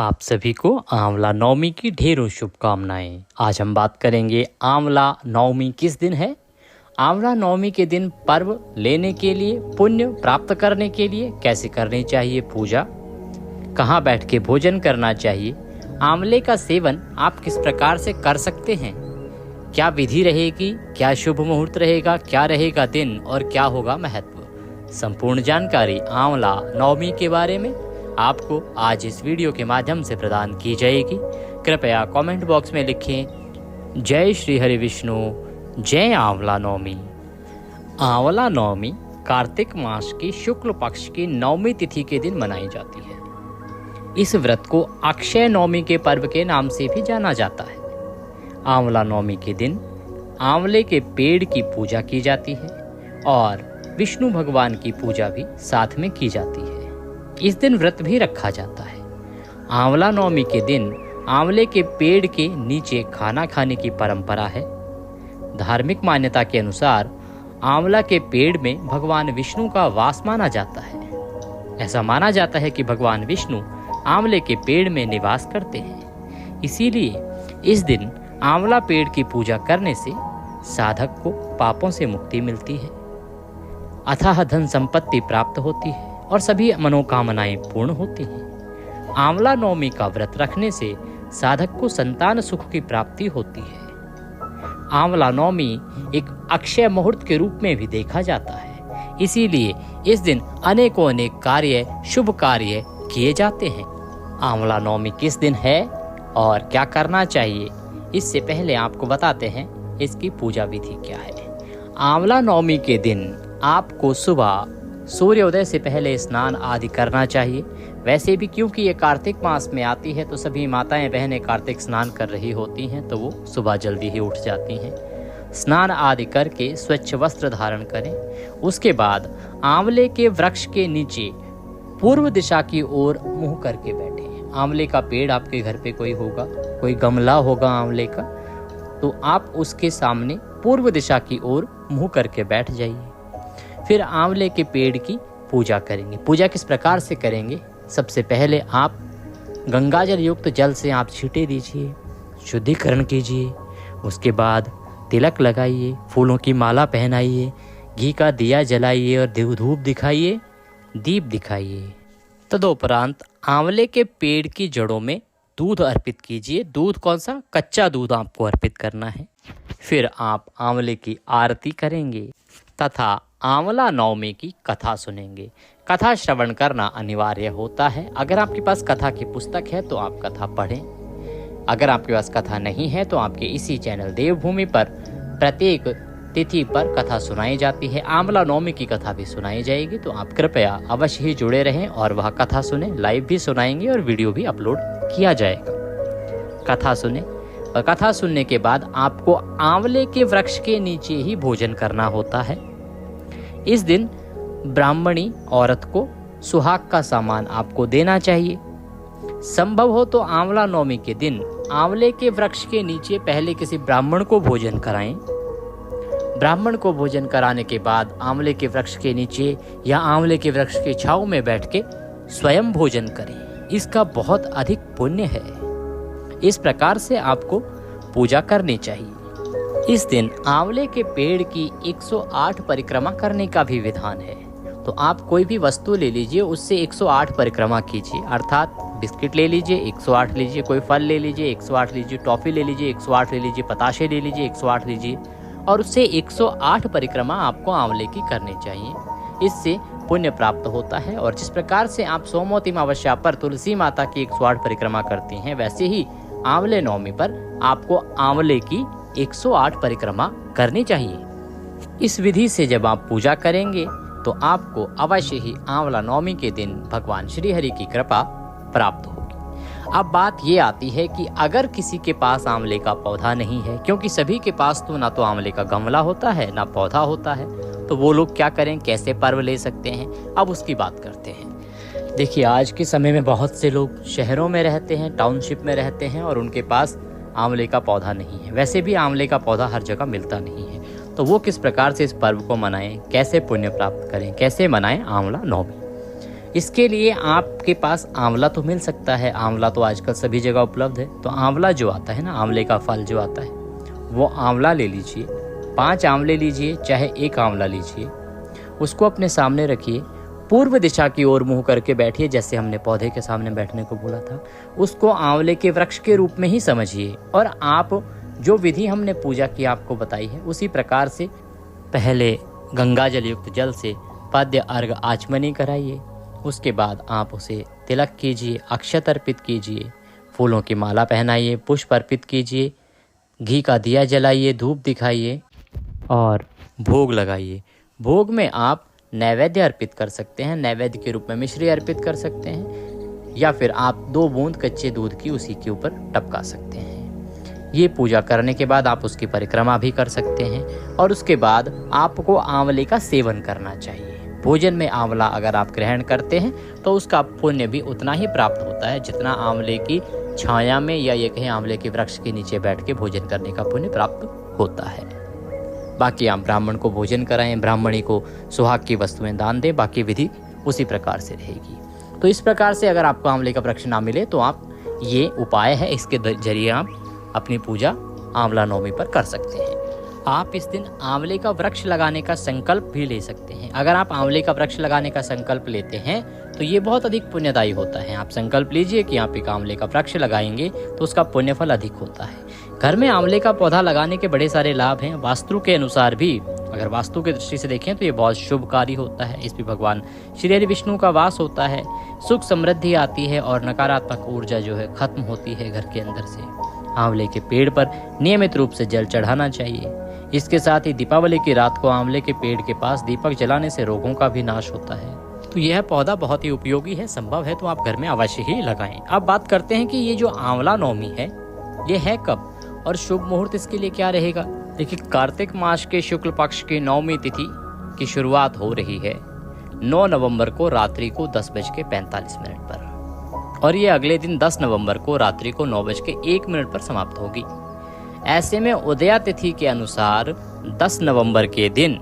आप सभी को आंवला नवमी की ढेरों शुभकामनाएं। आज हम बात करेंगे आंवला नवमी किस दिन है। आंवला नवमी के दिन पर्व लेने के लिए, पुण्य प्राप्त करने के लिए कैसे करनी चाहिए पूजा, कहाँ बैठ के भोजन करना चाहिए, आंवले का सेवन आप किस प्रकार से कर सकते हैं, क्या विधि रहेगी, क्या शुभ मुहूर्त रहेगा, क्या रहेगा दिन और क्या होगा महत्व। संपूर्ण जानकारी आंवला नवमी के बारे में आपको आज इस वीडियो के माध्यम से प्रदान की जाएगी। कृपया कमेंट बॉक्स में लिखें जय श्री हरि विष्णु, जय आंवला नवमी। आंवला नवमी कार्तिक मास की शुक्ल पक्ष की नवमी तिथि के दिन मनाई जाती है। इस व्रत को अक्षय नवमी के पर्व के नाम से भी जाना जाता है। आंवला नवमी के दिन आंवले के पेड़ की पूजा की जाती है और विष्णु भगवान की पूजा भी साथ में की जाती है। इस दिन व्रत भी रखा जाता है। आंवला नवमी के दिन आंवले के पेड़ के नीचे खाना खाने की परंपरा है। धार्मिक मान्यता के अनुसार आंवला के पेड़ में भगवान विष्णु का वास माना जाता है। ऐसा माना जाता है कि भगवान विष्णु आंवले के पेड़ में निवास करते हैं। इसीलिए इस दिन आंवला पेड़ की पूजा करने से साधक को पापों से मुक्ति मिलती है, अथाह धन संपत्ति प्राप्त होती है और सभी मनोकामनाएं पूर्ण होती हैं। आंवला नवमी का व्रत रखने से साधक को संतान सुख की प्राप्ति होती है। आंवला नवमी एक अक्षय मुहूर्त के रूप में भी देखा जाता है। इसीलिए इस दिन अनेकों अनेक कार्य, शुभ कार्य किए जाते हैं। आंवला नवमी किस दिन है और क्या करना चाहिए, इससे पहले आपको बताते हैं इसकी पूजा विधि क्या है। आंवला नवमी के दिन आपको सुबह सूर्योदय से पहले स्नान आदि करना चाहिए। वैसे भी क्योंकि ये कार्तिक मास में आती है तो सभी माताएं बहनें कार्तिक स्नान कर रही होती हैं, तो वो सुबह जल्दी ही उठ जाती हैं। स्नान आदि करके स्वच्छ वस्त्र धारण करें। उसके बाद आंवले के वृक्ष के नीचे पूर्व दिशा की ओर मुंह करके बैठें। आंवले का पेड़ आपके घर पे कोई होगा, कोई गमला होगा आंवले का, तो आप उसके सामने पूर्व दिशा की ओर मुंह करके बैठ जाइए। फिर आंवले के पेड़ की पूजा करेंगे। पूजा किस प्रकार से करेंगे, सबसे पहले आप गंगाजल युक्त जल से आप छींटे दीजिए, शुद्धिकरण कीजिए। उसके बाद तिलक लगाइए, फूलों की माला पहनाइए, घी का दिया जलाइए और धूप दिखाइए, दीप दिखाइए। तदुपरांत आंवले के पेड़ की जड़ों में दूध अर्पित कीजिए। दूध कौन सा, कच्चा दूध आपको अर्पित करना है। फिर आप आंवले की आरती करेंगे तथा आंवला नवमी की कथा सुनेंगे। कथा श्रवण करना अनिवार्य होता है। अगर आपके पास कथा की पुस्तक है तो आप कथा पढ़ें। अगर आपके पास कथा नहीं है तो आपके इसी चैनल देवभूमि पर प्रत्येक तिथि पर कथा सुनाई जाती है। आंवला नवमी की कथा भी सुनाई जाएगी, तो आप कृपया अवश्य ही जुड़े रहें और वह कथा सुने। लाइव भी सुनाएंगे और वीडियो भी अपलोड किया जाएगा। कथा सुने और कथा सुनने के बाद आपको आंवले के वृक्ष के नीचे ही भोजन करना होता है। इस दिन ब्राह्मणी औरत को सुहाग का सामान आपको देना चाहिए। संभव हो तो आंवला नवमी के दिन आंवले के वृक्ष के नीचे पहले किसी ब्राह्मण को भोजन कराएं। ब्राह्मण को भोजन कराने के बाद आंवले के वृक्ष के नीचे या आंवले के वृक्ष के छांव में बैठ के स्वयं भोजन करें। इसका बहुत अधिक पुण्य है। इस प्रकार से आपको पूजा करनी चाहिए। इस दिन आंवले के पेड़ की 108 परिक्रमा करने का भी विधान है। तो आप कोई भी वस्तु ले लीजिए, उससे 108 परिक्रमा कीजिए। अर्थात बिस्किट ले लीजिए 108 लीजिए, कोई फल ले लीजिए 108 लीजिए, टॉफी ले लीजिए 108 ले लीजिए, पताशे ले लीजिए 108 लीजिए और उससे 108 परिक्रमा आपको आंवले की करनी चाहिए। इससे पुण्य प्राप्त होता है। और जिस प्रकार से आप सोमवती अमावस्या पर तुलसी माता की 108 परिक्रमा करती हैं, वैसे ही आंवले नवमी पर आपको आंवले की 108 परिक्रमा करनी चाहिए। इस विधि से जब आप पूजा करेंगे तो आपको अवश्य ही आंवला नवमी के दिन भगवान श्री हरि की कृपा प्राप्त होगी। अब बात ये आती है कि अगर किसी के पास आंवले का पौधा नहीं है, क्योंकि सभी के पास तो ना तो आंवले का गमला होता है ना पौधा होता है, तो वो लोग क्या करें, कैसे पर्व ले सकते हैं, अब उसकी बात करते हैं। देखिए, आज के समय में बहुत से लोग शहरों में रहते हैं, टाउनशिप में रहते हैं और उनके पास आंवले का पौधा नहीं है। वैसे भी आंवले का पौधा हर जगह मिलता नहीं है, तो वो किस प्रकार से इस पर्व को मनाएं, कैसे पुण्य प्राप्त करें, कैसे मनाएं आंवला नवमी। इसके लिए आपके पास आंवला तो मिल सकता है, आंवला तो आजकल सभी जगह उपलब्ध है। तो आंवला जो आता है ना, आंवले का फल जो आता है, वो आंवला ले लीजिए। 5 आंवले लीजिए, चाहे 1 आंवला लीजिए। उसको अपने सामने रखिए, पूर्व दिशा की ओर मुंह करके बैठिए, जैसे हमने पौधे के सामने बैठने को बोला था। उसको आंवले के वृक्ष के रूप में ही समझिए और आप जो विधि हमने पूजा की आपको बताई है, उसी प्रकार से पहले गंगा जल युक्त जल से पद्य अर्घ आचमनी कराइए। उसके बाद आप उसे तिलक कीजिए, अक्षत अर्पित कीजिए, फूलों की माला पहनाइए, पुष्प अर्पित कीजिए, घी का दिया जलाइए, धूप दिखाइए और भोग लगाइए। भोग में आप नैवेद्य अर्पित कर सकते हैं, नैवेद्य के रूप में मिश्री अर्पित कर सकते हैं, या फिर आप 2 बूंद कच्चे दूध की उसी के ऊपर टपका सकते हैं। ये पूजा करने के बाद आप उसकी परिक्रमा भी कर सकते हैं और उसके बाद आपको आंवले का सेवन करना चाहिए। भोजन में आंवला अगर आप ग्रहण करते हैं तो उसका पुण्य भी उतना ही प्राप्त होता है जितना आंवले की छाया में या ये कहें आंवले के वृक्ष के नीचे बैठ के भोजन करने का पुण्य प्राप्त होता है। बाकी आप ब्राह्मण को भोजन कराएं, ब्राह्मणी को सुहाग की वस्तुएं दान दें, बाकी विधि उसी प्रकार से रहेगी। तो इस प्रकार से अगर आपको आंवले का वृक्ष ना मिले तो आप ये उपाय है, इसके जरिए आप अपनी पूजा आंवला नवमी पर कर सकते हैं। आप इस दिन आंवले का वृक्ष लगाने का संकल्प भी ले सकते हैं। अगर आप आंवले का वृक्ष लगाने का संकल्प लेते हैं तो ये बहुत अधिक पुण्यदायी होता है। आप संकल्प लीजिए कि आप एक आंवले का वृक्ष लगाएंगे तो उसका पुण्यफल अधिक होता है। घर में आंवले का पौधा लगाने के बड़े सारे लाभ हैं। वास्तु के अनुसार भी, अगर वास्तु की दृष्टि से देखें तो ये बहुत शुभकारी होता है। इसमें भगवान श्री हरि विष्णु का वास होता है, सुख समृद्धि आती है और नकारात्मक ऊर्जा जो है खत्म होती है घर के अंदर से। आंवले के पेड़ पर नियमित रूप से जल चढ़ाना चाहिए। इसके साथ ही दीपावली की रात को आंवले के पेड़ के पास दीपक जलाने से रोगों का भी नाश होता है। तो यह पौधा बहुत ही उपयोगी है, संभव है तो आप घर में अवश्य ही लगाएं। अब बात करते हैं कि ये जो आंवला नवमी है ये है कब और शुभ मुहूर्त इसके लिए क्या रहेगा। देखिए, कार्तिक मास के शुक्ल पक्ष की नवमी तिथि की शुरुआत हो रही है 9 नवंबर को रात्रि को 10:45 पर और ये अगले दिन 10 नवंबर को रात्रि को 9:01 पर समाप्त होगी। ऐसे में उदया तिथि के अनुसार 10 नवंबर के दिन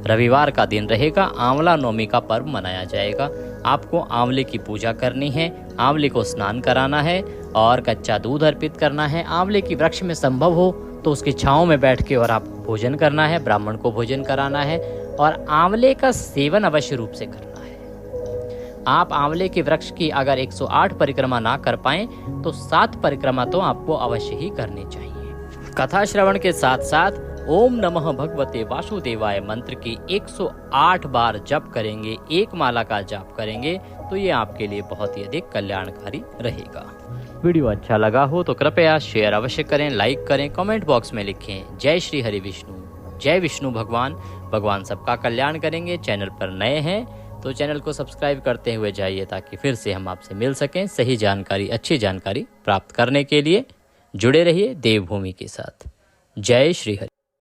रविवार का दिन रहेगा। आंवला नवमी का पर्व मनाया जाएगा। आपको आंवले की पूजा करनी है, आंवले को स्नान कराना है और कच्चा दूध अर्पित करना है। आंवले की वृक्ष में संभव हो तो उसकी छांव में बैठ के और आपको भोजन करना है, ब्राह्मण को भोजन कराना है और आंवले का सेवन अवश्य रूप से करना है। आप आंवले के वृक्ष की अगर 108 परिक्रमा ना कर पाएं तो 7 परिक्रमा तो आपको अवश्य ही करनी चाहिए। कथा श्रवण के साथ साथ ओम नमः भगवते वासुदेवाय मंत्र की 108 बार जप करेंगे, एक माला का जप करेंगे तो ये आपके लिए बहुत ही अधिक कल्याणकारी रहेगा। वीडियो अच्छा लगा हो तो कृपया शेयर अवश्य करें, लाइक करें, कमेंट बॉक्स में लिखें जय श्री हरि विष्णु, जय विष्णु भगवान। भगवान सबका कल्याण करेंगे। चैनल पर नए हैं तो चैनल को सब्सक्राइब करते हुए जाइए ताकि फिर से हम आपसे मिल सकें। सही जानकारी, अच्छी जानकारी प्राप्त करने के लिए जुड़े रहिए देवभूमि के साथ। जय श्री हरि।